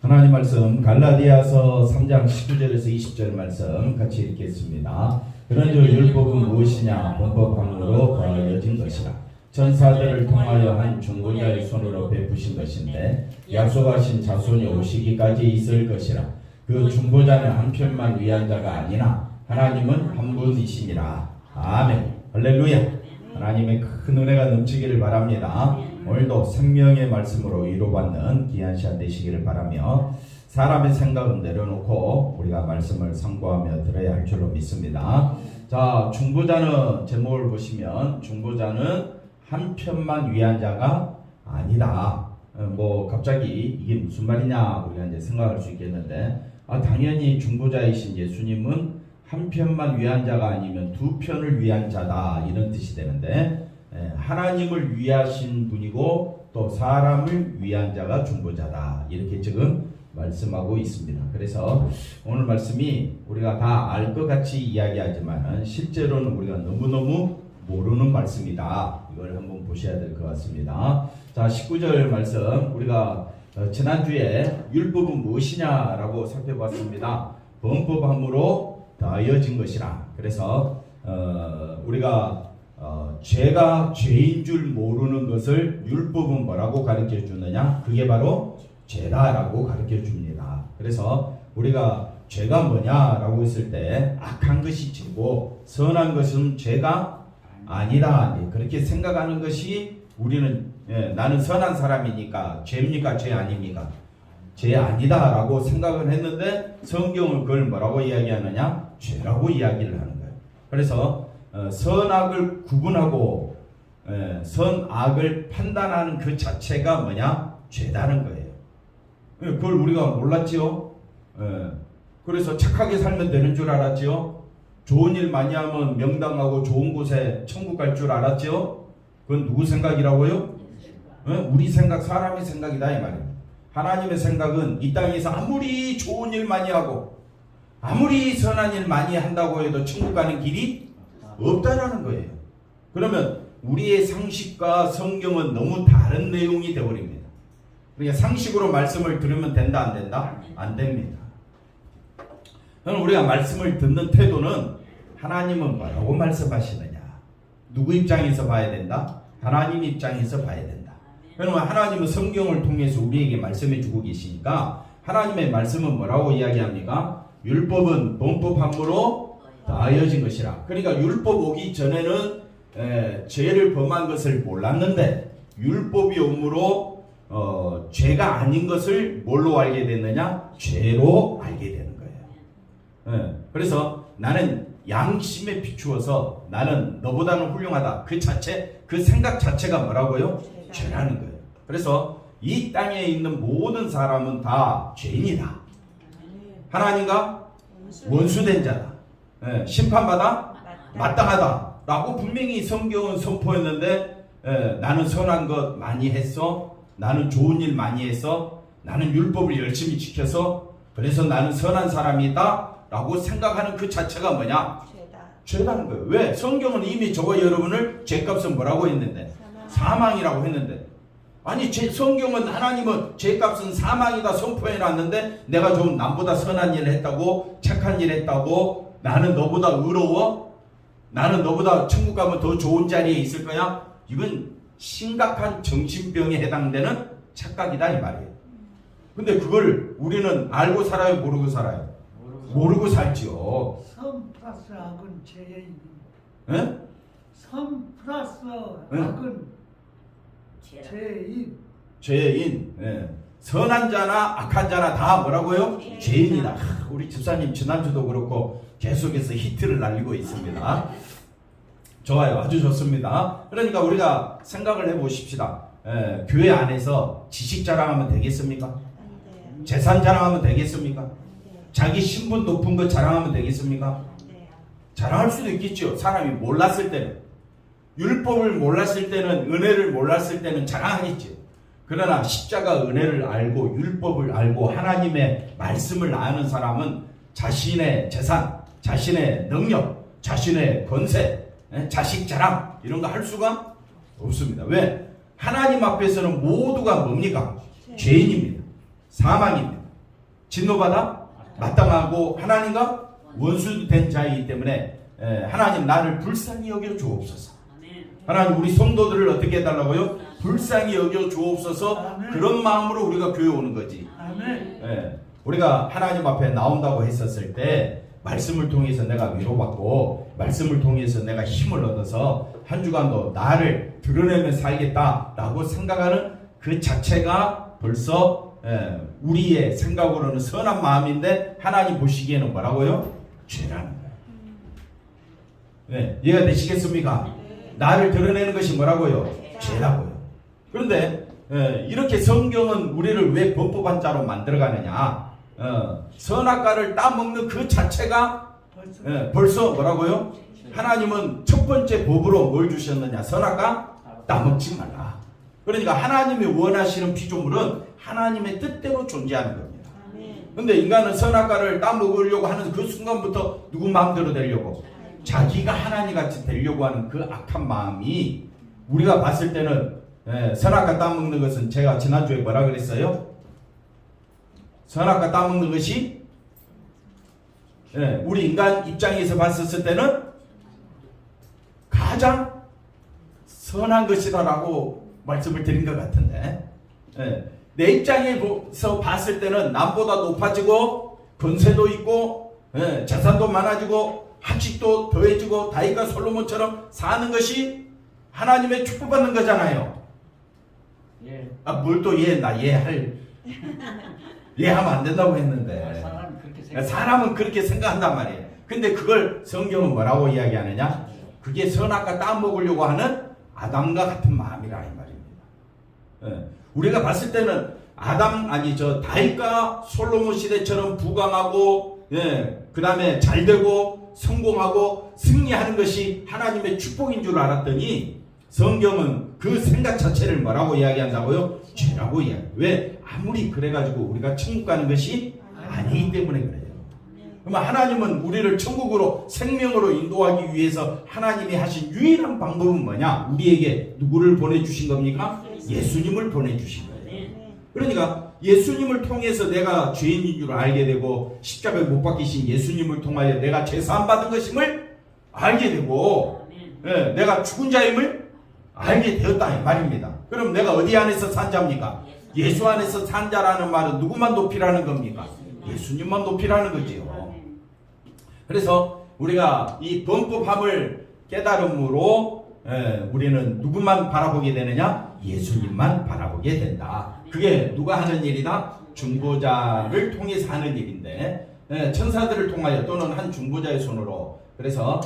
하나님 말씀 갈라디아서 3장 19절에서 20절 말씀 같이 읽겠습니다. 그런즉 율법은 무엇이냐? 범법함으로 더하여진 것이라. 천사들을 통하여 한 중보자의 손으로 베푸신 것인데 약속하신 자손이 오시기까지 있을 것이라. 그 중보자는 한 편만 위한 자가 아니나 하나님은 한 분이시니라. 아멘. 할렐루야. 하나님의 큰 은혜가 넘치기를 바랍니다. 오늘도 생명의 말씀으로 위로받는 귀한 시간 되시기를 바라며, 사람의 생각은 내려놓고 우리가 말씀을 상고하며 들어야 할 줄로 믿습니다. 자, 중보자는 제목을 보시면 중보자는 한 편만 위한 자가 아니다. 갑자기 이게 무슨 말이냐 우리가 이제 생각할 수 있겠는데, 당연히 중보자이신 예수님은 한 편만 위한 자가 아니면 두 편을 위한 자다, 이런 뜻이 되는데, 하나님을 위하신 분이고 또 사람을 위한 자가 중보자다, 이렇게 지금 말씀하고 있습니다. 그래서 오늘 말씀이 우리가 다 알 것 같이 이야기하지만 실제로는 우리가 너무너무 모르는 말씀이다. 이걸 한번 보셔야 될 것 같습니다. 자, 19절 말씀, 우리가 지난주에 율법은 무엇이냐라고 살펴봤습니다. 범법함으로 더하여진 것이라. 그래서 우리가 죄가 죄인 줄 모르는 것을 율법은 뭐라고 가르쳐 주느냐? 그게 바로 죄다라고 가르쳐 줍니다. 그래서 우리가 죄가 뭐냐라고 했을 때 악한 것이 죄고 선한 것은 죄가 아니다, 그렇게 생각하는 것이, 우리는 나는 선한 사람이니까 죄입니까? 죄 아닙니까? 죄 아니다라고 생각을 했는데 성경은 그걸 뭐라고 이야기하느냐? 죄라고 이야기를 하는 거예요. 그래서 선악을 구분하고 선악을 판단하는 그 자체가 뭐냐? 죄다는 거예요. 그걸 우리가 몰랐지요. 그래서 착하게 살면 되는 줄 알았지요. 좋은 일 많이 하면 명당하고 좋은 곳에 천국 갈 줄 알았지요. 그건 누구 생각이라고요? 우리 생각, 사람의 생각이다, 이 말이에요. 하나님의 생각은 이 땅에서 아무리 좋은 일 많이 하고 아무리 선한 일 많이 한다고 해도 천국 가는 길이 없다라는 거예요. 그러면 우리의 상식과 성경은 너무 다른 내용이 되어버립니다. 그러니까 상식으로 말씀을 들으면 된다, 안 된다? 안 됩니다. 그럼 우리가 말씀을 듣는 태도는 하나님은 뭐라고 말씀하시느냐? 누구 입장에서 봐야 된다? 하나님 입장에서 봐야 된다. 그러면 하나님은 성경을 통해서 우리에게 말씀해 주고 계시니까 하나님의 말씀은 뭐라고 이야기합니까? 율법은 범법함으로 더하여진 것이라. 그러니까 율법 오기 전에는 죄를 범한 것을 몰랐는데 율법이 오므로 죄가 아닌 것을 뭘로 알게 됐느냐? 죄로 알게 되는 거예요. 그래서 나는 양심에 비추어서 나는 너보다는 훌륭하다, 그 자체, 그 생각 자체가 뭐라고요? 죄라는 거예요. 그래서 이 땅에 있는 모든 사람은 다 죄인이다. 하나님과 원수된 자다. 심판받아 마땅하다 라고 분명히 성경은 선포했는데, 나는 선한 것 많이 했어, 나는 좋은 일 많이 했어, 나는 율법을 열심히 지켜서 그래서 나는 선한 사람이다 라고 생각하는 그 자체가 뭐냐? 죄다는 거예요. 왜? 성경은 이미 저와 여러분을 죄값은 뭐라고 했는데? 사망이라고 했는데, 아니 성경은 하나님은 죄값은 사망이다 선포해놨는데 내가 좀 남보다 선한 일을 했다고, 착한 일을 했다고, 나는 너보다 의로워, 나는 너보다 천국 가면 더 좋은 자리에 있을 거야? 이건 심각한 정신병에 해당되는 착각이다, 이 말이에요. 근데 그걸 우리는 알고 살아요, 모르고 살아요? 모르고 살지요. 선 플러스 악은 죄인. 예? 선 플러스 악은 죄인. 죄인. 선한 자나 악한 자나 다 뭐라고요? 죄인이다. 우리 집사님 지난주도 그렇고 계속해서 히트를 날리고 있습니다. 좋아요. 아주 좋습니다. 그러니까 우리가 생각을 해보십시다. 교회 안에서 지식 자랑하면 되겠습니까? 재산 자랑하면 되겠습니까? 자기 신분 높은 거 자랑하면 되겠습니까? 자랑할 수도 있겠죠. 사람이 몰랐을 때는. 율법을 몰랐을 때는, 은혜를 몰랐을 때는 자랑하겠죠. 그러나 십자가 은혜를 알고 율법을 알고 하나님의 말씀을 아는 사람은 자신의 재산, 자신의 능력, 자신의 권세, 자식 자랑 이런 거 할 수가 없습니다. 왜? 하나님 앞에서는 모두가 뭡니까? 죄인입니다. 사망입니다. 진노받아 마땅하고 하나님과 원수된 자이기 때문에 하나님 나를 불쌍히 여겨 주옵소서. 하나님 우리 성도들을 어떻게 해달라고요? 불쌍히 여겨 주옵소서. 아멘. 그런 마음으로 우리가 교회 오는 거지. 아멘. 우리가 하나님 앞에 나온다고 했었을 때 말씀을 통해서 내가 위로받고 말씀을 통해서 내가 힘을 얻어서 한 주간도 나를 드러내며 살겠다라고 생각하는 그 자체가 벌써 우리의 생각으로는 선한 마음인데 하나님 보시기에는 뭐라고요? 죄라는 거예요. 이해가 되시겠습니까? 나를 드러내는 것이 뭐라고요? 죄라고요. 그런데 이렇게 성경은 우리를 왜 범법한 자로 만들어가느냐? 선악과를 따먹는 그 자체가 벌써 뭐라고요? 하나님은 첫 번째 법으로 뭘 주셨느냐? 선악과 따먹지 말라. 그러니까 하나님이 원하시는 피조물은 하나님의 뜻대로 존재하는 겁니다. 근데 인간은 선악과를 따먹으려고 하는 그 순간부터 누구 마음대로 되려고? 자기가 하나님같이 되려고 하는 그 악한 마음이 우리가 봤을 때는 선악과 따먹는 것은 제가 지난주에 뭐라 그랬어요? 선악과 따먹는 것이 우리 인간 입장에서 봤었을 때는 가장 선한 것이다라고 말씀을 드린 것 같은데 내 입장에서 봤을 때는 남보다 높아지고 권세도 있고 재산도 많아지고 학식도 더해지고 다윗과 솔로몬처럼 사는 것이 하나님의 축복받는 거잖아요. 뭘 또 이해하면 안 된다고 했는데 사람은 그렇게 생각한단 말이에요. 근데 그걸 성경은 뭐라고 이야기하느냐? 그게 선악과 따먹으려고 하는 아담과 같은 마음이라 이 말입니다. 우리가 봤을 때는 다윗과 솔로몬 시대처럼 부강하고 그 다음에 잘되고 성공하고 승리하는 것이 하나님의 축복인 줄 알았더니 성경은 그 생각 자체를 뭐라고 이야기한다고요? 죄라고 이야기해요. 왜? 아무리 그래가지고 우리가 천국 가는 것이 아니기 때문에 그래요. 그러면 하나님은 우리를 천국으로 생명으로 인도하기 위해서 하나님이 하신 유일한 방법은 뭐냐? 우리에게 누구를 보내주신 겁니까? 예수님을 보내주신 거예요. 그러니까 예수님을 통해서 내가 죄인인 줄 알게 되고 십자가에 못 박히신 예수님을 통하여 내가 죄사함 받은 것임을 알게 되고 내가 죽은 자임을 알게 되었다 이 말입니다. 그럼 내가 어디 안에서 산 자입니까? 예수 안에서 산 자라는 말은 누구만 높이라는 겁니까? 예수님만 높이라는 거지요. 그래서 우리가 이 범법함을 깨달음으로 우리는 누구만 바라보게 되느냐? 예수님만 바라보게 된다. 그게 누가 하는 일이다? 중보자를 통해서 하는 일인데 천사들을 통하여 또는 한 중보자의 손으로 그래서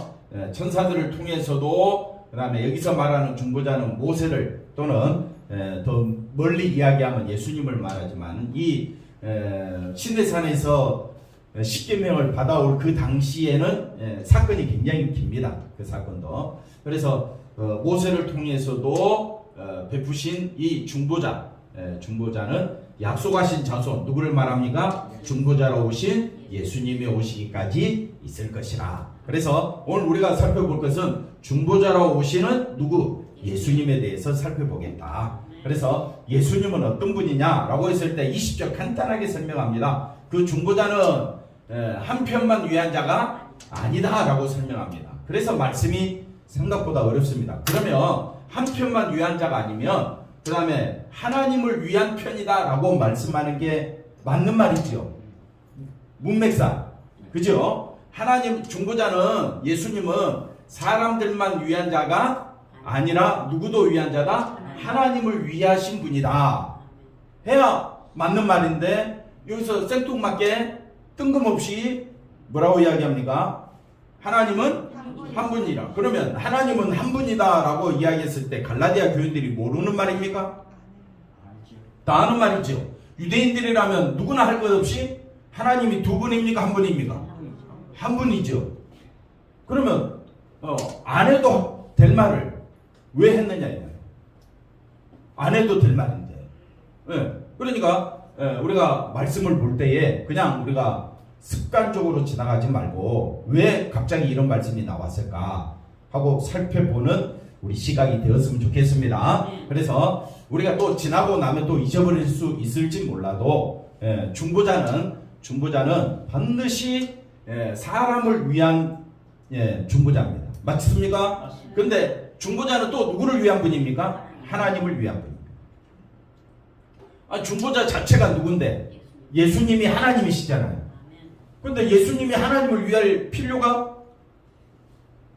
천사들을 통해서도 그 다음에 여기서 말하는 중보자는 모세를 또는 더 멀리 이야기하면 예수님을 말하지만 이 시내산에서 십계명을 받아올 그 당시에는 사건이 굉장히 깁니다. 그 사건도. 그래서 모세를 통해서도 베푸신 이 중보자는 약속하신 자손 누구를 말합니까? 중보자로 오신 예수님이 오시기까지 있을 것이라. 그래서 오늘 우리가 살펴볼 것은 중보자로 오시는 누구? 예수님에 대해서 살펴보겠다. 그래서 예수님은 어떤 분이냐라고 했을 때 20절 간단하게 설명합니다. 그 중보자는 한편만 위한 자가 아니다 라고 설명합니다. 그래서 말씀이 생각보다 어렵습니다. 그러면 한편만 위한 자가 아니면 그 다음에 하나님을 위한 편이다 라고 말씀하는 게 맞는 말이지요. 문맥상 그죠? 하나님 중보자는 예수님은 사람들만 위한 자가 아니라 누구도 위한 자다? 하나님을 위하신 분이다 해야 맞는 말인데 여기서 생뚱맞게 뜬금없이 뭐라고 이야기합니까? 하나님은 한 분이라. 그러면 하나님은 한 분이다 라고 이야기했을 때 갈라디아 교인들이 모르는 말입니까? 다 아는 말이죠. 유대인들이라면 누구나 할 것 없이 하나님이 두 분입니까? 한 분입니까? 한 분이죠. 그러면 안 해도 될 말을 왜 했느냐 이 말이에요. 안 해도 될 말인데. 그러니까 우리가 말씀을 볼 때에 그냥 우리가 습관적으로 지나가지 말고 왜 갑자기 이런 말씀이 나왔을까 하고 살펴보는 우리 시각이 되었으면 좋겠습니다. 그래서 우리가 또 지나고 나면 또 잊어버릴 수 있을지 몰라도 중보자는 중보자는 반드시 사람을 위한 중보자입니다. 맞습니까? 맞습니다. 근데 중보자는 또 누구를 위한 분입니까? 하나님을 위한 분입니다. 중보자 자체가 누군데? 예수님이 하나님이시잖아요. 근데 예수님이 하나님을 위할 필요가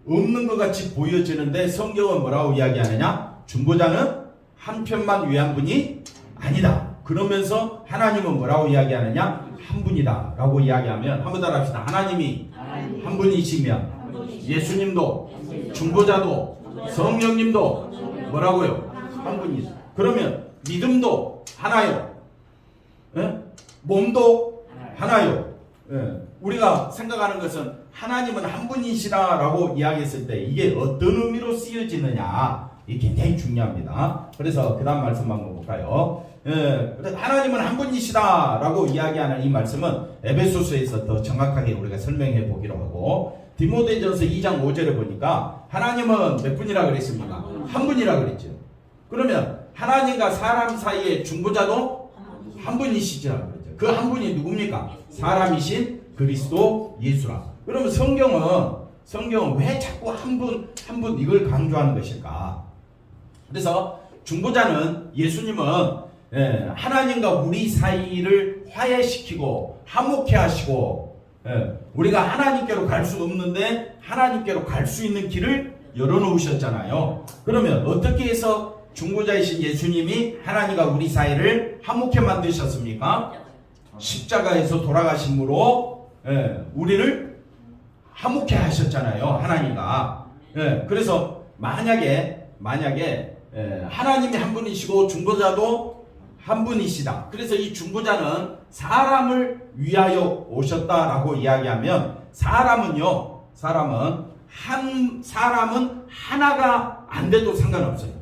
없는 것 같이 보여지는데 성경은 뭐라고 이야기하느냐? 중보자는 한편만 위한 분이 아니다. 그러면서 하나님은 뭐라고 이야기하느냐? 한 분이다 라고 이야기하면 한번 따라 합시다. 하나님이 한 분이시면 예수님도 중보자도 성령님도 뭐라고요? 한 분이다. 그러면 믿음도 하나요. 몸도 하나요. 우리가 생각하는 것은 하나님은 한 분이시라라고 이야기했을 때 이게 어떤 의미로 쓰여지느냐 이게 굉장히 중요합니다. 그래서 그 다음 말씀 한번 볼까요? 하나님은 한 분이시다라고 이야기하는 이 말씀은 에베소서에서 더 정확하게 우리가 설명해 보기로 하고 디모데전서 2장 5절에 보니까 하나님은 몇 분이라 그랬습니까? 한 분이라 그랬죠. 그러면 하나님과 사람 사이의 중보자도 한 분이시죠. 그 한 분이 누굽니까? 사람이신 그리스도 예수라. 그러면 성경은 왜 자꾸 한 분 이걸 강조하는 것일까? 그래서 중보자는 예수님은 하나님과 우리 사이를 화해시키고 화목해 하시고 우리가 하나님께로 갈 수 없는데 하나님께로 갈 수 있는 길을 열어놓으셨잖아요. 그러면 어떻게 해서 중보자이신 예수님이 하나님과 우리 사이를 화목해 만드셨습니까? 십자가에서 돌아가심으로 우리를 화목해 하셨잖아요. 하나님과. 그래서 만약에 하나님이 한 분이시고 중보자도 한 분이시다. 그래서 이 중보자는 사람을 위하여 오셨다라고 이야기하면 사람은 하나가 안 돼도 상관없어요.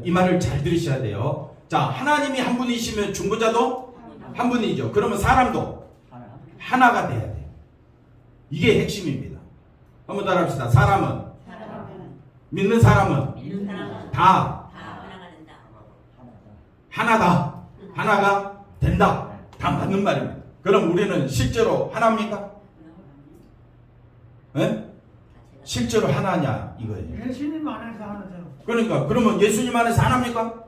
이 말을 잘 들으셔야 돼요. 자, 하나님이 한 분이시면 중보자도 한 분이죠. 그러면 사람도 하나가 돼야 돼요. 이게 핵심입니다. 한번 따라합시다. 사람은 믿는 사람은 다 하나다. 하나가 된다. 다 맞는 말입니다. 그럼 우리는 실제로 하나입니까? 실제로 하나냐 이거예요. 예수님 안에서 하나죠. 그러니까 그러면 예수님 안에서 하나입니까?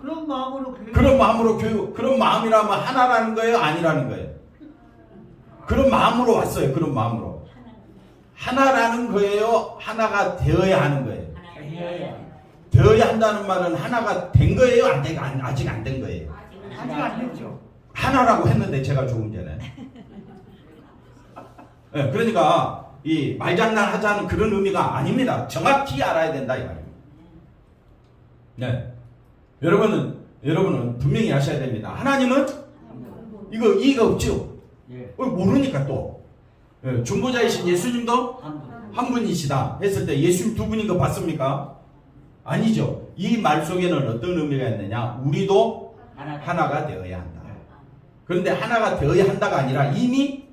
그런 마음으로 교육. 그런 마음이라면 하나라는 거예요? 아니라는 거예요? 그런 마음으로 왔어요. 그런 마음으로. 하나라는 거예요? 하나가 되어야 하는 거예요? 되어야 한다는 말은 하나가 된 거예요? 아직 안 된 거예요? 아직 안 됐죠. 하나라고 했는데 제가 조금 전에. 그러니까 이 말장난 하자는 그런 의미가 아닙니다. 정확히 알아야 된다 이 말입니다. 네. 여러분은 분명히 아셔야 됩니다. 하나님은 이거 이해가 없죠? 모르니까 또 중보자이신 예수님도 한 분이시다 했을 때 예수님 두 분인 거 봤습니까? 아니죠. 이 말 속에는 어떤 의미가 있느냐? 우리도 하나가 되어야 한다. 그런데 하나가 되어야 한다가 아니라 이미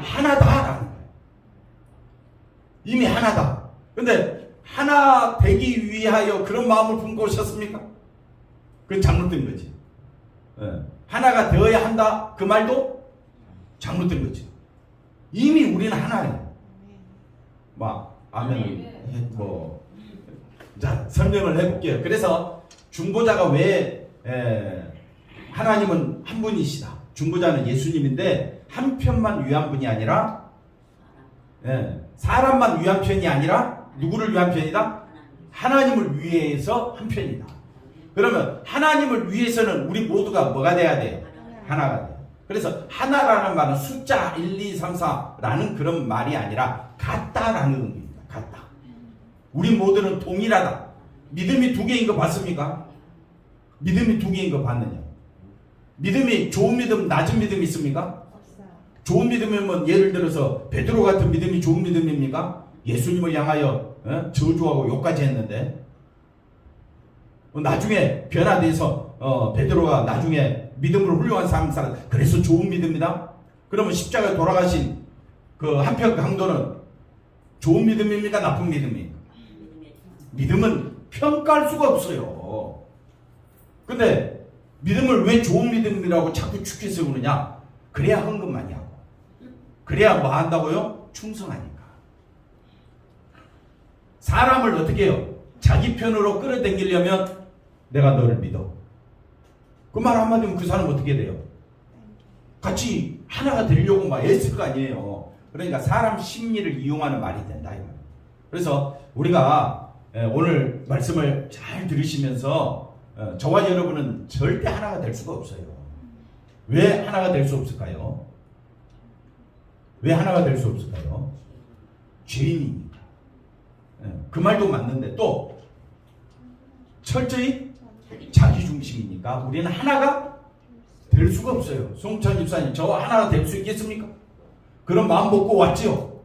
하나다라는 거예요. 이미 하나다. 근데 하나 되기 위하여 그런 마음을 품고 오셨습니까? 그건 잘못된 거지. 하나가 되어야 한다 그 말도 잘못된 거지. 이미 우리는 하나예요. 자, 설명을 해볼게요. 그래서 중보자가 왜 하나님은 한 분이시다. 중보자는 예수님인데 한 편만 위한 분이 아니라 사람만 위한 편이 아니라 누구를 위한 편이다? 하나님을 위해서 한 편이다. 그러면 하나님을 위해서는 우리 모두가 뭐가 돼야 돼요? 하나가 돼요. 그래서 하나라는 말은 숫자 1, 2, 3, 4라는 그런 말이 아니라 같다라는 의미입니다. 같다. 우리 모두는 동일하다. 믿음이 두 개인 거 봤습니까? 믿음이 두 개인 거 봤느냐? 믿음이 좋은 믿음, 낮은 믿음이 있습니까? 좋은 믿음이면 예를 들어서 베드로 같은 믿음이 좋은 믿음입니까? 예수님을 향하여 저주하고 욕까지 했는데 나중에 변화돼서 베드로가 나중에 믿음으로 훌륭한 삶을 살아. 그래서 좋은 믿음이다. 그러면 십자가에 돌아가신 그 한편 강도는 좋은 믿음입니까? 나쁜 믿음입니까? 믿음은 평가할 수가 없어요. 근데 믿음을 왜 좋은 믿음이라고 자꾸 축해 세우느냐? 그래야 헌금 많이 하고, 그래야 뭐 한다고요? 충성하니까. 사람을 어떻게 해요? 자기 편으로 끌어당기려면 내가 너를 믿어. 그 말 한마디면 그 사람 어떻게 돼요? 같이 하나가 되려고 막 애쓸 거 아니에요. 그러니까 사람 심리를 이용하는 말이 된다 이 말이에요. 그래서 우리가 오늘 말씀을 잘 들으시면서 저와 여러분은 절대 하나가 될 수가 없어요. 왜 하나가 될 수 없을까요? 왜 하나가 될 수 없을까요? 죄인이니까. 그 말도 맞는데 또 철저히 자기중심이니까 우리는 하나가 될 수가 없어요. 송천 집사님, 저와 하나가 될 수 있겠습니까? 그런 마음 먹고 왔지요?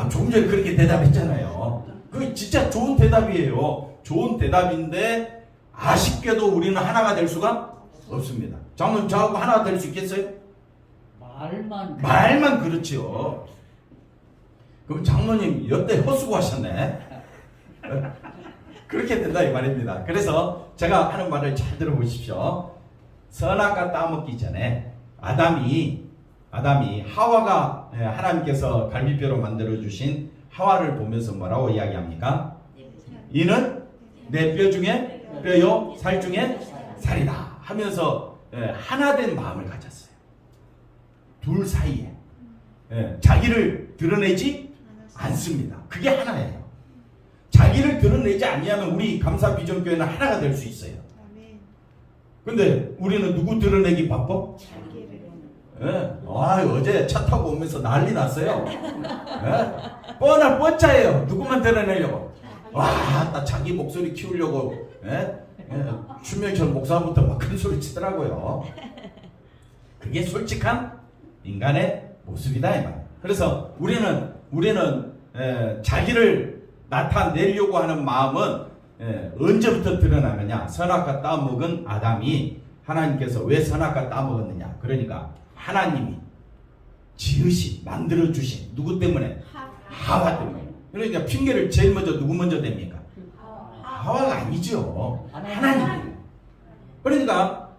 조금 전에 그렇게 대답했잖아요. 그게 진짜 좋은 대답이에요. 좋은 대답인데 아쉽게도 우리는 하나가 될 수가 없습니다. 장로님, 저하고 하나가 될 수 있겠어요? 말만 그렇지요. 그럼 장로님 여태 헛수고하셨네. 그렇게 된다 이 말입니다. 그래서 제가 하는 말을 잘 들어보십시오. 선악과 따먹기 전에 아담이 하와가 하나님께서 갈비뼈로 만들어 주신 하와를 보면서 뭐라고 이야기합니까? 이는 내 뼈 중에 뼈요 살 중에 살이다 하면서 하나 된 마음을 가졌어요. 둘 사이에 자기를 드러내지 않습니다. 그게 하나예요. 자기를 드러내지 아니하면 우리 감사비전교회는 하나가 될 수 있어요. 근데 우리는 누구 드러내기 바빠? 어제 차 타고 오면서 난리 났어요. 뻔한 뻔짜예요. 누구만 드러내려고. 나 자기 목소리 키우려고 추명철 목사부터 막 큰 소리 치더라고요. 그게 솔직한 인간의 모습이다 이 말. 그래서 우리는 자기를 나타내려고 하는 마음은 언제부터 드러나느냐? 선악과 따먹은 아담이 하나님께서 왜 선악과 따먹었느냐? 그러니까 하나님이 지으신, 만들어주신 누구 때문에? 하와 때문에. 그러니까 핑계를 제일 먼저 누구 먼저 댑니까? 하와가 아니죠. 하나님. 그러니까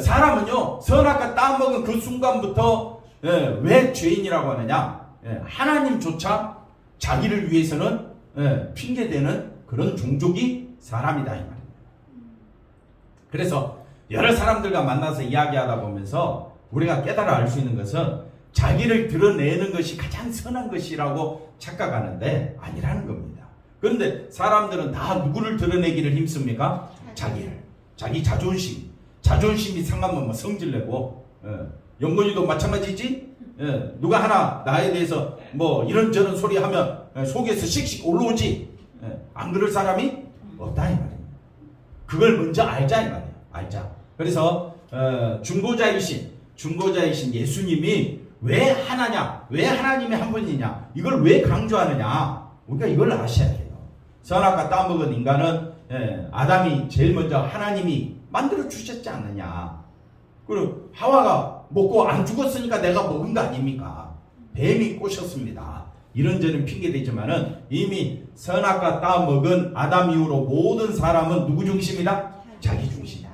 사람은요 선악과 따먹은 그 순간부터 왜 죄인이라고 하느냐? 하나님조차 자기를 위해서는 핑계대는 그런 종족이 사람이다 이 말입니다. 그래서 여러 사람들과 만나서 이야기하다 보면서 우리가 깨달아 알 수 있는 것은 자기를 드러내는 것이 가장 선한 것이라고 착각하는데 아니라는 겁니다. 그런데 사람들은 다 누구를 드러내기를 힘씁니까? 자기를. 자기 자존심이 상하면 성질내고 영건이도 마찬가지지. 누가 하나 나에 대해서 뭐 이런저런 소리 하면 속에서 씩씩 올라오지. 안 그럴 사람이 없다 이 말입니다. 그걸 먼저 알자 이 말이에요. 알자. 그래서 중보자이신 예수님이 왜 하나냐? 왜 하나님이 한 분이냐? 이걸 왜 강조하느냐? 우리가 이걸 아셔야 돼요. 선악과 따먹은 인간은 아담이 제일 먼저 하나님이 만들어 주셨지 않느냐? 그리고 하와가 먹고 안 죽었으니까 내가 먹은 거 아닙니까? 뱀이 꼬셨습니다. 이런저런 핑계대지만은 이미 선악과 따먹은 아담 이후로 모든 사람은 누구 중심이다? 자기 중심이다.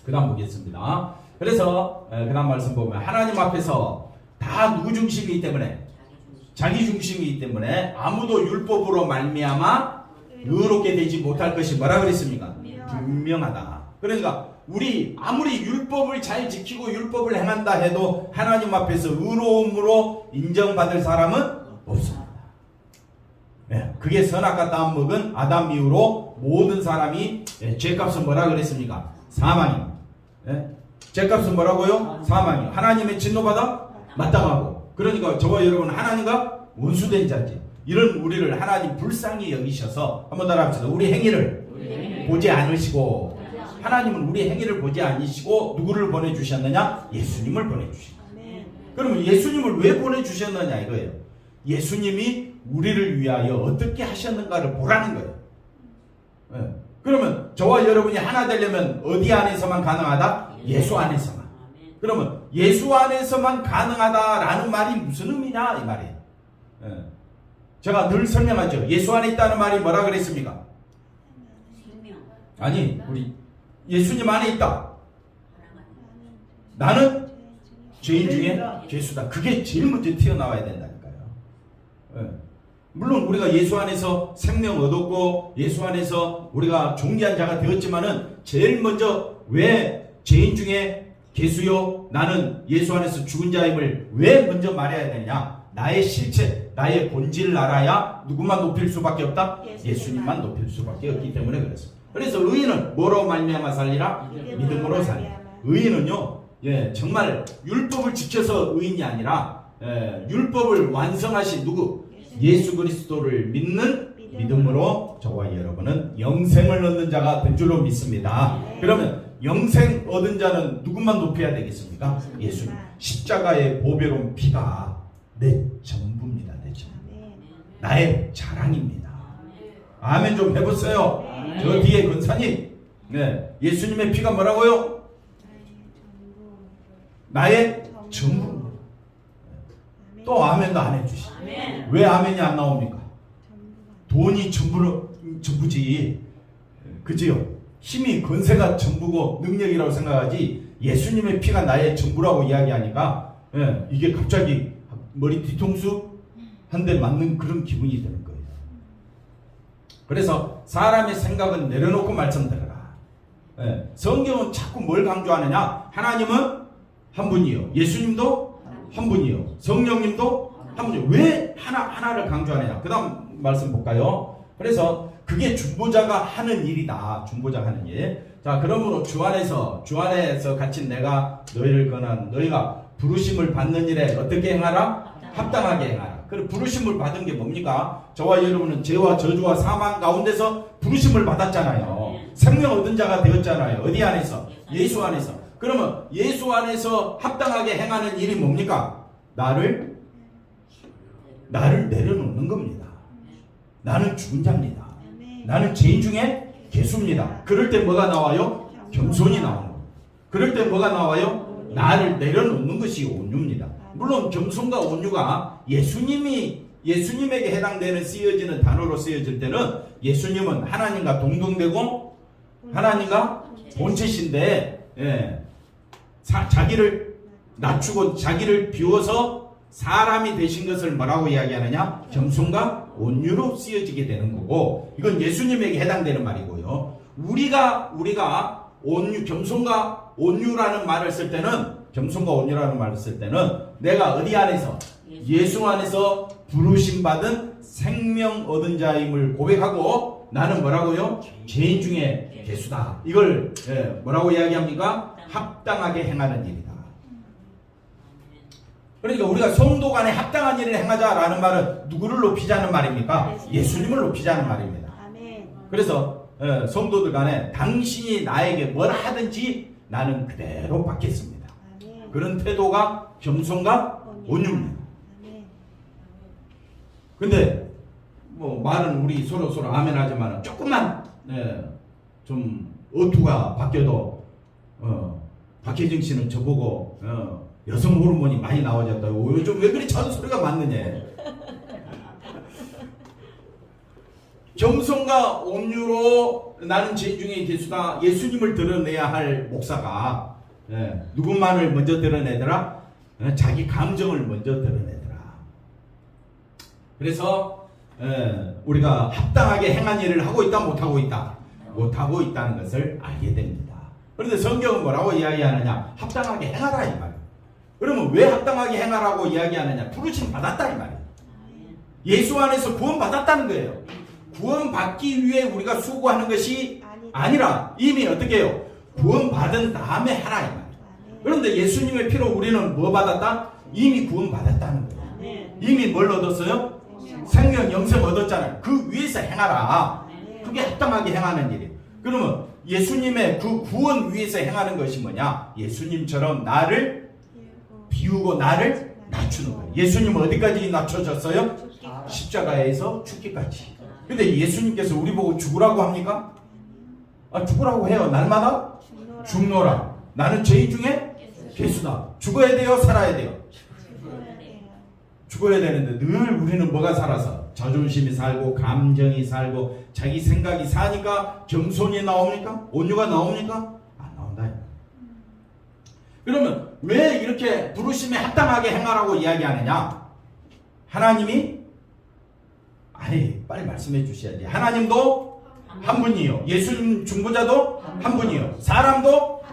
그 다음 보겠습니다. 그래서 그 다음 말씀 보면 하나님 앞에서 다 누구 중심이기 때문에? 자기 중심이기 때문에 아무도 율법으로 말미암아 의롭게 되지 못할 것이 뭐라 그랬습니까? 분명하다. 그러니까 우리 아무리 율법을 잘 지키고 율법을 행한다 해도 하나님 앞에서 의로움으로 인정받을 사람은 없습니다. 그게 선악과 따먹은 아담 이후로 모든 사람이 죄값은 뭐라 그랬습니까? 사망입니다. 죄값은 뭐라고요? 사망이요. 하나님의 진노받아 마땅하고. 그러니까 저와 여러분은 하나님과 원수된 자지. 이런 우리를 하나님 불쌍히 여기셔서 한번 따라합시다. 우리 행위를 보지 않으시고, 하나님은 우리 행위를 보지 않으시고 누구를 보내주셨느냐? 예수님을 보내주셨다. 그러면 예수님을 왜 보내주셨느냐 이거예요. 예수님이 우리를 위하여 어떻게 하셨는가를 보라는 거예요. 그러면 저와 여러분이 하나 되려면 어디 안에서만 가능하다? 예수 안에서만. 그러면 예수 안에서만 가능하다라는 말이 무슨 의미냐 이 말이에요. 제가 늘 설명하죠. 예수 안에 있다는 말이 뭐라 그랬습니까? 아니 우리 예수님 안에 있다. 나는 죄인 중에 죄수다. 그게 제일 먼저 튀어나와야 된다니까요. 예. 물론 우리가 예수 안에서 생명 얻었고 예수 안에서 우리가 존귀한 자가 되었지만은 제일 먼저 왜 죄인 중에 죄수요 나는 예수 안에서 죽은 자임을 왜 먼저 말해야 되느냐? 나의 실체, 나의 본질을 알아야 누구만 높일 수밖에 없다? 예수님만 높일 수밖에 없기 때문에 그렇습니다. 그래서 의인은 뭐로 말미암아 살리라? 믿음으로 살리라. 의인은요, 정말 율법을 지켜서 의인이 아니라 율법을 완성하신 누구? 예수 그리스도를 믿는 믿음으로 저와 여러분은 영생을 얻는 자가 된 줄로 믿습니다. 그러면 영생 얻은 자는 누구만 높여야 되겠습니까? 예수님. 십자가의 보배로운 피가 내 전부입니다. 내 전부. 나의 자랑입니다. 아멘 좀 해보세요. 저 뒤에 권사님, 예수님의 피가 뭐라고요? 나의 전부. 또 아멘도 안 해주시죠. 왜 아멘이 안 나옵니까? 돈이 전부지. 그지요? 힘이 건세가 전부고 능력이라고 생각하지 예수님의 피가 나의 전부라고 이야기하니까 이게 갑자기 머리 뒤통수 한 대 맞는 그런 기분이 드는 거예요. 그래서 사람의 생각은 내려놓고 말씀 들어라. 성경은 자꾸 뭘 강조하느냐? 하나님은 한 분이요. 예수님도 한 분이요. 성령님도 한 분이요. 왜 하나를 강조하느냐? 그 다음 말씀 볼까요? 그래서 그게 중보자가 하는 일이다. 중보자가 하는 일. 자, 그러므로 주 안에서 같이 내가 너희를 권한 너희가 부르심을 받는 일에 어떻게 행하라? 합당하게 행하라. 그리고 부르심을 받은 게 뭡니까? 저와 여러분은 죄와 저주와 사망 가운데서 부르심을 받았잖아요. 생명 얻은 자가 되었잖아요. 어디 안에서? 예수 안에서. 그러면 예수 안에서 합당하게 행하는 일이 뭡니까? 나를 내려놓는 겁니다. 나는 죽은 자입니다. 나는 죄인 중에 죄수입니다. 그럴 때 뭐가 나와요? 겸손이 나오는 거예요. 그럴 때 뭐가 나와요? 나를 내려놓는 것이 온유입니다. 물론 겸손과 온유가 예수님에게 해당되는 쓰여지는 단어로 쓰여질 때는 예수님은 하나님과 동등되고 하나님과 본체신데 자기를 낮추고 자기를 비워서 사람이 되신 것을 뭐라고 이야기하느냐? 겸손과 온유로 쓰여지게 되는 거고 이건 예수님에게 해당되는 말이고요. 우리가 겸손과 온유라는 말을 쓸 때는 내가 어디 안에서? 예수 안에서 부르심 받은 생명 얻은 자임을 고백하고 나는 뭐라고요? 죄인 중에 죄수다. 이걸 뭐라고 이야기합니까? 합당하게 행하는 일이다. 그러니까 우리가 성도 간에 합당한 일을 행하자라는 말은 누구를 높이자는 말입니까? 예수님을 높이자는 말입니다. 그래서 성도들 간에 당신이 나에게 뭘 하든지 나는 그대로 받겠습니다. 그런 태도가 겸손과 온유입니다. 근데 뭐 말은 우리 서로 아멘 하지만 조금만 좀 어투가 바뀌어도 박혜정 씨는 저보고 여성 호르몬이 많이 나와졌다고 요즘 왜 그리 잔소리가 많느냐. 겸손과 온유로 나는 죄인 중에 죄수다. 예수님을 드러내야 할 목사가 누구만을 먼저 드러내더라? 자기 감정을 먼저 드러내더라. 그래서 우리가 합당하게 행한 일을 하고 있다 못하고 있다? 못하고 있다는 것을 알게 됩니다. 그런데 성경은 뭐라고 이야기하느냐? 합당하게 행하라 이 말이에요. 그러면 왜 합당하게 행하라고 이야기하느냐? 부르심 받았다 이 말이에요. 예수 안에서 구원 받았다는 거예요. 구원 받기 위해 우리가 수고하는 것이 아니라 이미 어떻게 해요? 구원 받은 다음에 하라 이 말이에요. 그런데 예수님의 피로 우리는 뭐 받았다? 이미 구원 받았다는 거예요. 이미 뭘 얻었어요? 생명 영생 얻었잖아요. 그 위에서 행하라. 그게 합당하게 행하는 일이에요. 그러면 예수님의 그 구원 위에서 행하는 것이 뭐냐? 예수님처럼 나를 비우고 나를 낮추는 거예요. 예수님은 어디까지 낮춰졌어요? 십자가에서 죽기까지. 근데 예수님께서 우리 보고 죽으라고 합니까? 죽으라고 해요. 날마다 죽노라. 나는 죄인 중에 죄수다. 죽어야 돼요? 살아야 돼요? 죽어야 되는데 늘 우리는 뭐가 살아서? 자존심이 살고 감정이 살고 자기 생각이 사니까 겸손이 나옵니까? 온유가 나옵니까? 그러면 왜 이렇게 부르심에 합당하게 행하라고 이야기하느냐? 하나님이 아니 빨리 말씀해 주셔야지. 하나님도 한 분이요. 예수님 중보자도 한 분이요. 사람도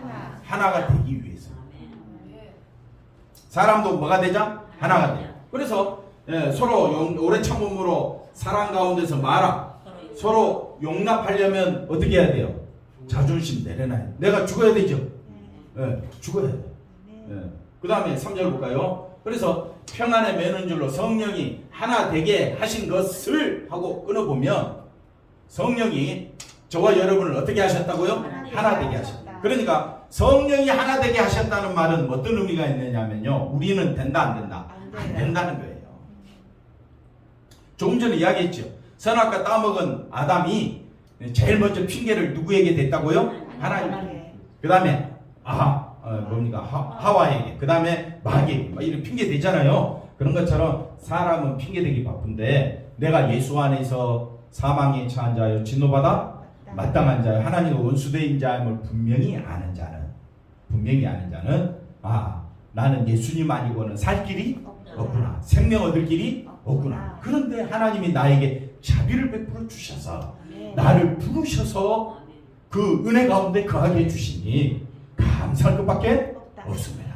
하나가 되기 위해서. 사람도 뭐가 되자? 하나가 돼. 그래서 서로 오래 참음으로 사랑 가운데서 말아. 서로 용납하려면 어떻게 해야 돼요? 자존심 내려놔야 돼. 내가 죽어야 되죠. 죽어야 돼. 그 다음에 3절 볼까요? 그래서 평안에 매는 줄로 성령이 하나 되게 하신 것을 하고 끊어보면 성령이 저와 여러분을 어떻게 하셨다고요? 하나 되게 하셨다. 그러니까 성령이 하나 되게 하셨다는 말은 어떤 의미가 있느냐면요. 우리는 된다 안 된다? 안 된다는 거예요. 조금 전에 이야기했죠. 선악과 따먹은 아담이 제일 먼저 핑계를 누구에게 댔다고요? 하나님. 그 다음에 하와에게, 그 다음에 마귀에게 이렇게 핑계 대잖아요. 그런 것처럼 사람은 핑계 대기 바쁜데 내가 예수 안에서 사망에 처한 자여 진노받아 마땅한 자여 하나님의 원수대인 자임을 분명히 아는 자는 나는 예수님 아니고는 살 길이 없구나. 생명 얻을 길이 없구나. 그런데 하나님이 나에게 자비를 베풀어 주셔서 나를 부르셔서 그 은혜 가운데 거하게 해주시니 감사할 것밖에 없습니다.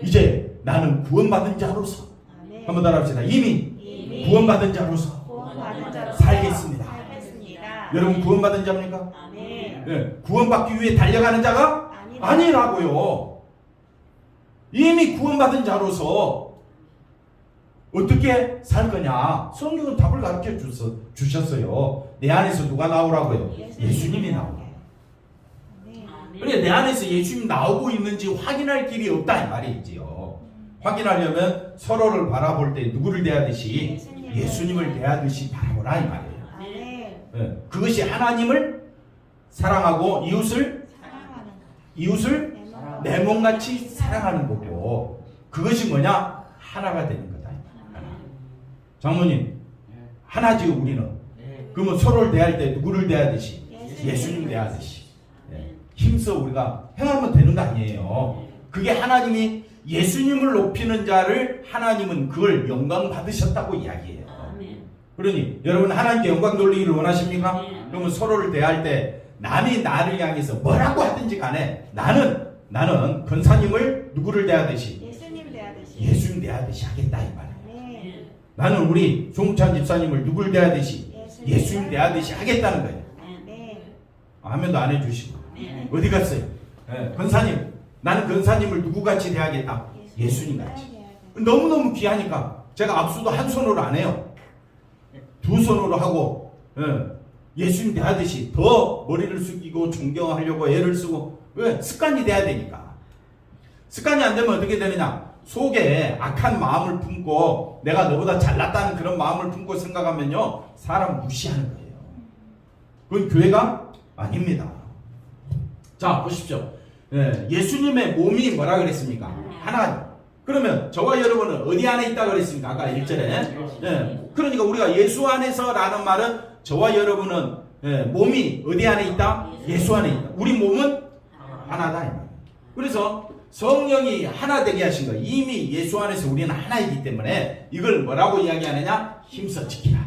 이제 나는 구원받은 자로서 한번 따라합시다. 이미 구원받은 자로서 살겠습니다. 여러분 구원받은 자입니까? 구원받기 위해 달려가는 자가 아니라고요. 이미 구원받은 자로서 어떻게 살 거냐? 성경은 답을 가르쳐 주셨어요. 내 안에서 누가 나오라고요? 예수님이 나오라고. 그러니까 내 안에서 예수님 나오고 있는지 확인할 길이 없다 이 말이지요. 확인하려면 서로를 바라볼 때 누구를 대하듯이 예수님을 대하듯이 바라보라 이 말이에요. 그것이 하나님을 사랑하고 이웃을 내 몸같이 사랑하는 거고, 그것이 뭐냐? 하나가 되는 거다. 장모님, 하나지요 우리는. 그러면 서로를 대할 때 누구를 대하듯이? 예수님 대하듯이. 힘써 우리가 행하면 되는 거 아니에요. 그게 하나님이 예수님을 높이는 자를 하나님은 그걸 영광 받으셨다고 이야기해요. 그러니 여러분 하나님께 영광 돌리기를 원하십니까? 그러면 서로를 대할 때 남이 나를 향해서 뭐라고 하든지 간에 나는 권사님을 누구를 대하듯이? 예수님 대하듯이 하겠다 이 말이에요. 나는 우리 종찬 집사님을 누구를 대하듯이? 예수님 대하듯이 하겠다는 거예요. 아멘도 안 해주시고 어디 갔어요? 권사님, 나는 권사님을 누구같이 대하겠다? 예수님같이. 너무너무 귀하니까 제가 압수도 한 손으로 안 해요. 두 손으로 하고 예수님 대하듯이 더 머리를 숙이고 존경하려고 애를 쓰고. 왜? 습관이 돼야 되니까. 습관이 안 되면 어떻게 되느냐? 속에 악한 마음을 품고 내가 너보다 잘났다는 그런 마음을 품고 생각하면요, 사람 무시하는 거예요. 그건 교회가 아닙니다. 자 보십시오. 예수님의 몸이 뭐라 그랬습니까? 하나. 그러면 저와 여러분은 어디 안에 있다고 그랬습니까? 아까 1절에. 그러니까 우리가 예수 안에서라는 말은 저와 여러분은 몸이 어디 안에 있다? 예수 안에 있다. 우리 몸은 하나다. 그래서 성령이 하나 되게 하신 거예요. 이미 예수 안에서 우리는 하나이기 때문에 이걸 뭐라고 이야기하느냐? 힘써 지키라.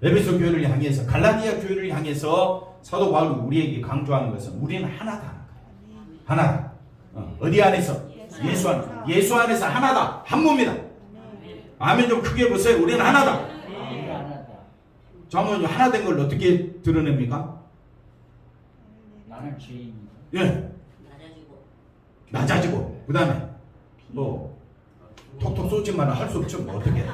에베소 교회를 향해서, 갈라디아 교회를 향해서 사도 바울이 우리에게 강조하는 것은 우리는 하나다. 하나. 어디 안에서? 예수 안에서. 예수 안에서 하나다. 한 몸이다. 아멘 좀 크게 보세요. 우리는 하나다. 장모님 하나 된 걸 어떻게 드러냅니까? 나는 죄인이다. 예. 낮아지고. 그 다음에 뭐 톡톡 쏘지만 할 수 없죠. 뭐 어떻게.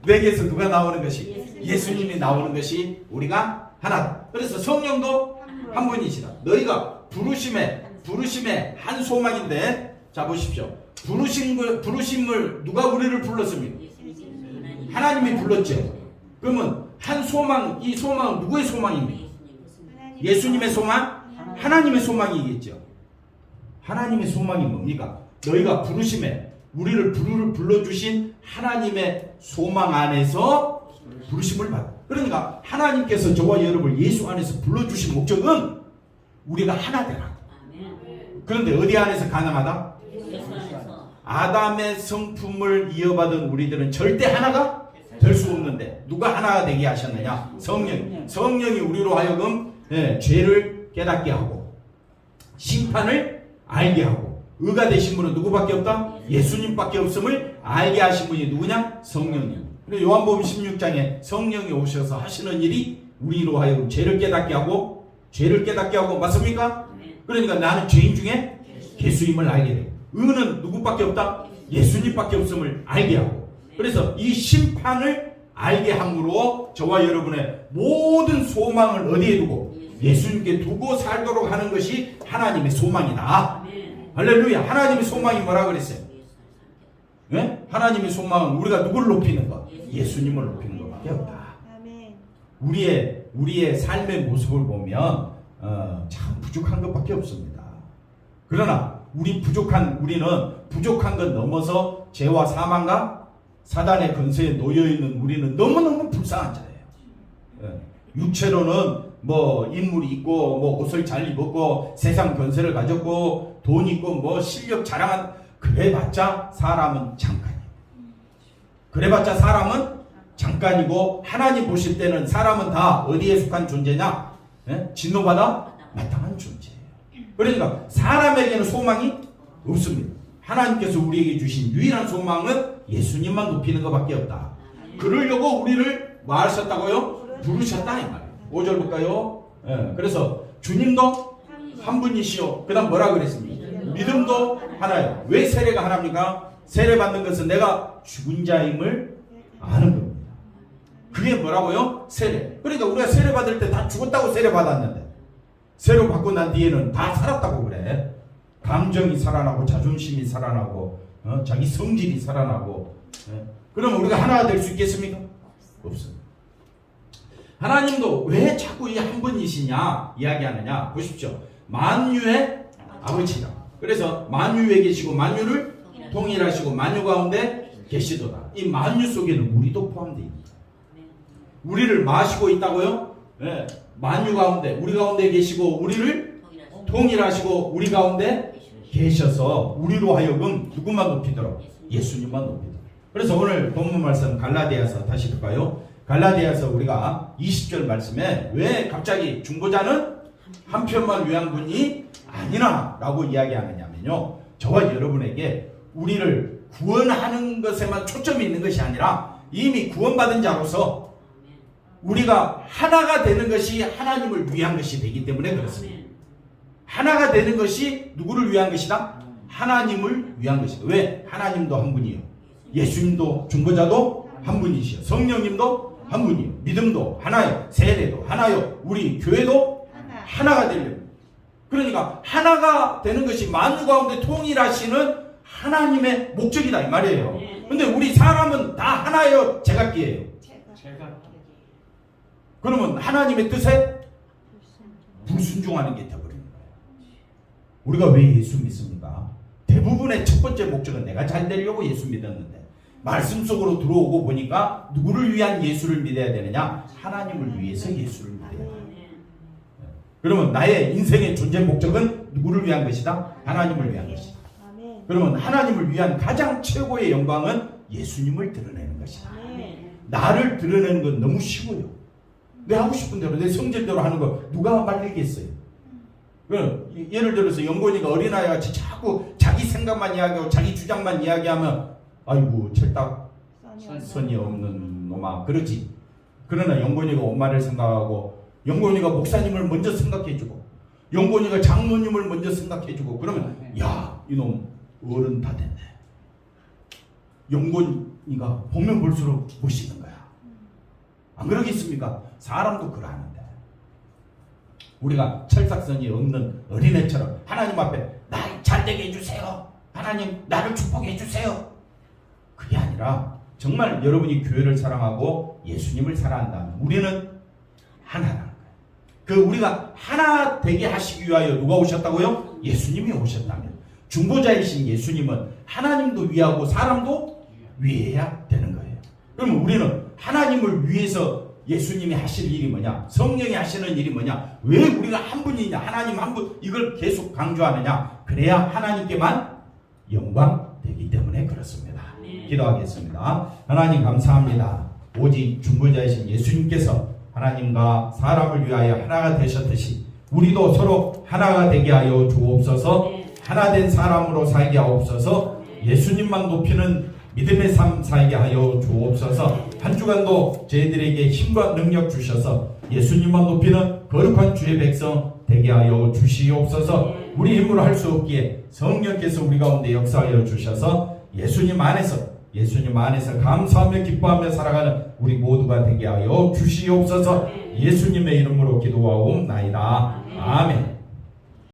내게서 누가 나오는 것이? 예수님이 나오는 것이 우리가 하나다. 그래서 성령도 한 분이시다. 너희가 부르심의 한 소망인데, 자 보십시오. 부르심을 누가 우리를 불렀습니까? 하나님이 불렀죠. 그러면 한 소망, 이 소망은 누구의 소망입니까? 예수님의 소망? 하나님의 소망이겠죠. 하나님의 소망이 뭡니까? 너희가 부르심에 우리를 불러주신 하나님의 소망 안에서 부르심을 받아. 그러니까 하나님께서 저와 여러분을 예수 안에서 불러주신 목적은 우리가 하나 되라. 그런데 어디 안에서 가능하다? 예수 안에서. 아담의 성품을 이어받은 우리들은 절대 하나가 될 수 없는데 누가 하나가 되게 하셨느냐? 성령이 우리로 하여금 죄를 깨닫게 하고 심판을 알게 하고 의가 되신 분은 누구밖에 없다? 예수님밖에 없음을 알게 하신 분이 누구냐? 성령님. 그래서 요한복음 16장에 성령이 오셔서 하시는 일이 우리로 하여금 죄를 깨닫게 하고 맞습니까? 그러니까 나는 죄인 중에 예수님을 알게 되고 의는 누구밖에 없다? 예수님밖에 없음을 알게 하고 그래서 이 심판을 알게 함으로 저와 여러분의 모든 소망을 어디에 두고 예수님께 두고 살도록 하는 것이 하나님의 소망이다. 할렐루야. 하나님의 소망이 뭐라 그랬어요? 네? 하나님의 소망은 우리가 누구를 높이는 것? 예수님을 높이는 것밖에 없다. 우리의 삶의 모습을 보면 참 부족한 것밖에 없습니다. 그러나 우리는 부족한 것 넘어서 죄와 사망과 사단의 근세에 놓여있는 우리는 너무너무 불쌍한 자예요. 육체로는 뭐 인물이 있고 뭐 옷을 잘 입었고 세상 권세를 가졌고 돈 있고 뭐 실력 자랑한 그래봤자 사람은 잠깐이고 하나님 보실 때는 사람은 다 어디에 속한 존재냐? 진노받아 마땅한 존재예요. 그러니까 사람에게는 소망이 없습니다. 하나님께서 우리에게 주신 유일한 소망은 예수님만 높이는 것밖에 없다. 그러려고 우리를 뭐 하셨다고요? 부르셨다 이 말이에요. 5절 볼까요? 그래서 주님도 한 분이시오. 그 다음 뭐라 그랬습니까? 믿음도 하나예요. 왜 세례가 하나입니까? 세례 받는 것은 내가 죽은 자임을 아는 겁니다. 그게 뭐라고요? 세례. 그러니까 우리가 세례 받을 때 다 죽었다고 세례 받았는데 세례 받고 난 뒤에는 다 살았다고 그래. 감정이 살아나고 자존심이 살아나고 자기 성질이 살아나고 그러면 우리가 하나가 될 수 있겠습니까? 없습니다. 하나님도 왜 자꾸 이 한 분이시냐 이야기하느냐 보십시오. 만유의 아버지라. 그래서 만유에 계시고 만유를 통일하시고 만유 가운데 계시도다. 이 만유 속에는 우리도 포함되어 있습니다. 우리를 마시고 있다고요? 네. 만유 가운데 우리 가운데 계시고 우리를 통일하시고 우리 가운데 계셔서 우리로 하여금 누구만 높이도록? 예수님만 높이도록. 그래서 오늘 본문 말씀 갈라디아서 다시 볼까요? 갈라디아서 우리가 20절 말씀에 왜 갑자기 중보자는 한 편만 위한 분이 아니나 라고 이야기하느냐면요. 저와 여러분에게 우리를 구원하는 것에만 초점이 있는 것이 아니라 이미 구원받은 자로서 우리가 하나가 되는 것이 하나님을 위한 것이 되기 때문에 그렇습니다. 하나가 되는 것이 누구를 위한 것이다? 하나님을 위한 것이다. 왜? 하나님도 한 분이요. 예수님도 중보자도 한 분이시요. 성령님도 한 분이요. 믿음도 하나요. 세례도 하나요. 우리 교회도 하나가 되려고. 그러니까 하나가 되는 것이 만유 가운데 통일하시는 하나님의 목적이다 이 말이에요. 근데 우리 사람은 다 하나예요. 제각기예요. 그러면 하나님의 뜻에 불순종하는 게 되어버립니다. 우리가 왜 예수 믿습니까? 대부분의 첫 번째 목적은 내가 잘 되려고 예수 믿었는데 말씀 속으로 들어오고 보니까 누구를 위한 예수를 믿어야 되느냐? 하나님을 위해서 예수를 믿어야 돼요. 그러면 나의 인생의 존재 목적은 누구를 위한 것이다? 하나님을 위한 것이다. 그러면 하나님을 위한 가장 최고의 영광은 예수님을 드러내는 것이다. 나를 드러내는 건 너무 쉬워요. 내 하고 싶은 대로 내 성질대로 하는 거 누가 말리겠어요? 예를 들어서 영곤이가 어린아이같이 자꾸 자기 생각만 이야기하고 자기 주장만 이야기하면 아이고 찰딱 선이 없는 놈아 그러지. 그러나 영곤이가 엄마를 생각하고 영곤이가 목사님을 먼저 생각해주고 영곤이가 장모님을 먼저 생각해주고 그러면 야 이놈 어른 다 됐네. 영곤이가 보면 볼수록 멋있는 거야. 안 그러겠습니까? 사람도 그러는데 우리가 철삭선이 없는 어린애처럼 하나님 앞에 날 잘되게 해주세요. 하나님 나를 축복해 주세요. 그게 아니라 정말 여러분이 교회를 사랑하고 예수님을 사랑한다면 우리는 하나라는 거예요. 그 우리가 하나 되게 하시기 위하여 누가 오셨다고요? 예수님이 오셨다면 중보자이신 예수님은 하나님도 위하고 사람도 위해야 되는 거예요. 그러면 우리는 하나님을 위해서 예수님이 하실 일이 뭐냐? 성령이 하시는 일이 뭐냐? 왜 우리가 한 분이냐? 하나님 한 분, 이걸 계속 강조하느냐? 그래야 하나님께만 영광 되기 때문에 그렇습니다. 기도하겠습니다. 하나님 감사합니다. 오직 중보자이신 예수님께서 하나님과 사람을 위하여 하나가 되셨듯이 우리도 서로 하나가 되게 하여 주옵소서. 하나된 사람으로 살게 하옵소서. 예수님만 높이는 믿음의 삶 살게 하여 주옵소서. 한 주간도 저희들에게 힘과 능력 주셔서 예수님만 높이는 거룩한 주의 백성 되게 하여 주시옵소서. 우리 힘으로 할 수 없기에 성령께서 우리 가운데 역사하여 주셔서 예수님 안에서 감사하며 기뻐하며 살아가는 우리 모두가 되게 하여 주시옵소서. 예수님의 이름으로 기도하옵나이다. 아멘.